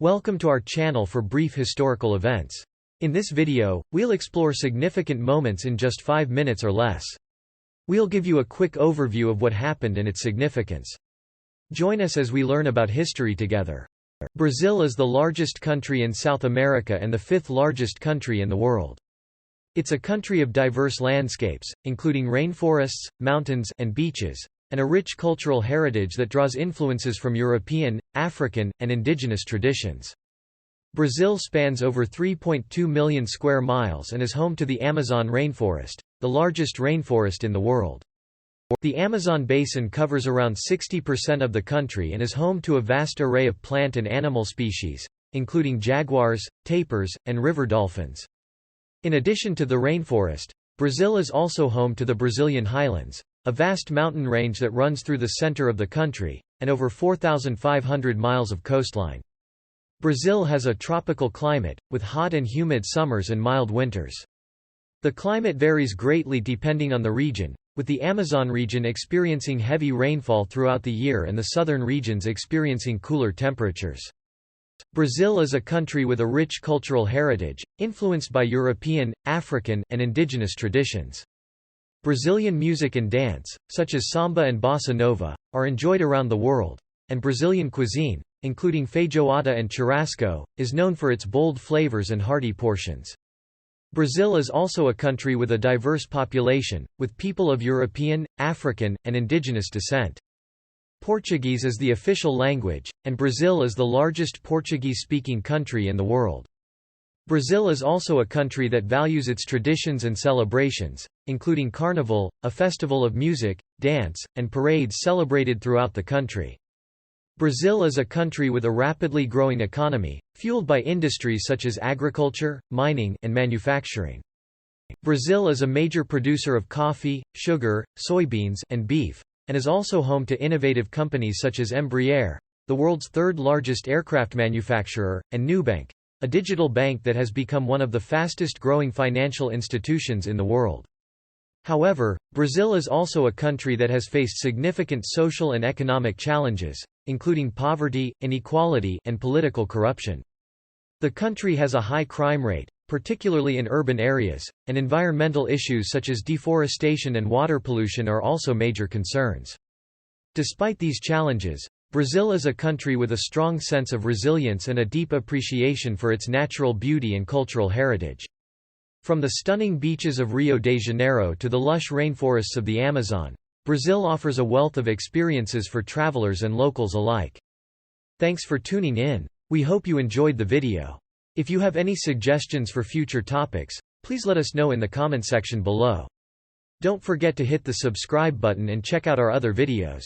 Welcome to our channel for brief historical events. In this video, we'll explore significant moments in just 5 minutes or less. We'll give you a quick overview of what happened and its significance. Join us as we learn about history together. Brazil is the largest country in South America and the 5th largest country in the world. It's a country of diverse landscapes, including rainforests, mountains, and beaches, and a rich cultural heritage that draws influences from European, African, and indigenous traditions. Brazil spans over 3.2 million square miles and is home to the Amazon rainforest, the largest rainforest in the world. The Amazon basin covers around 60% of the country and is home to a vast array of plant and animal species, including jaguars, tapirs, and river dolphins. In addition to the rainforest, Brazil is also home to the Brazilian highlands, a vast mountain range that runs through the center of the country, and over 4,500 miles of coastline. Brazil has a tropical climate, with hot and humid summers and mild winters. The climate varies greatly depending on the region, with the Amazon region experiencing heavy rainfall throughout the year and the southern regions experiencing cooler temperatures. Brazil is a country with a rich cultural heritage, influenced by European, African, and indigenous traditions. Brazilian music and dance, such as samba and bossa nova, are enjoyed around the world, and Brazilian cuisine, including feijoada and churrasco, is known for its bold flavors and hearty portions. Brazil is also a country with a diverse population, with people of European, African, and indigenous descent. Portuguese is the official language, and Brazil is the largest Portuguese-speaking country in the world. Brazil is also a country that values its traditions and celebrations, including Carnival, a festival of music, dance, and parades celebrated throughout the country. Brazil is a country with a rapidly growing economy, fueled by industries such as agriculture, mining, and manufacturing. Brazil is a major producer of coffee, sugar, soybeans, and beef, and is also home to innovative companies such as Embraer, the world's third largest aircraft manufacturer, and Nubank, a digital bank that has become one of the fastest-growing financial institutions in the world. However, Brazil is also a country that has faced significant social and economic challenges, including poverty, inequality, and political corruption. The country has a high crime rate, particularly in urban areas, and environmental issues such as deforestation and water pollution are also major concerns. Despite these challenges, Brazil is a country with a strong sense of resilience and a deep appreciation for its natural beauty and cultural heritage. From the stunning beaches of Rio de Janeiro to the lush rainforests of the Amazon, Brazil offers a wealth of experiences for travelers and locals alike. Thanks for tuning in. We hope you enjoyed the video. If you have any suggestions for future topics, please let us know in the comment section below. Don't forget to hit the subscribe button and check out our other videos.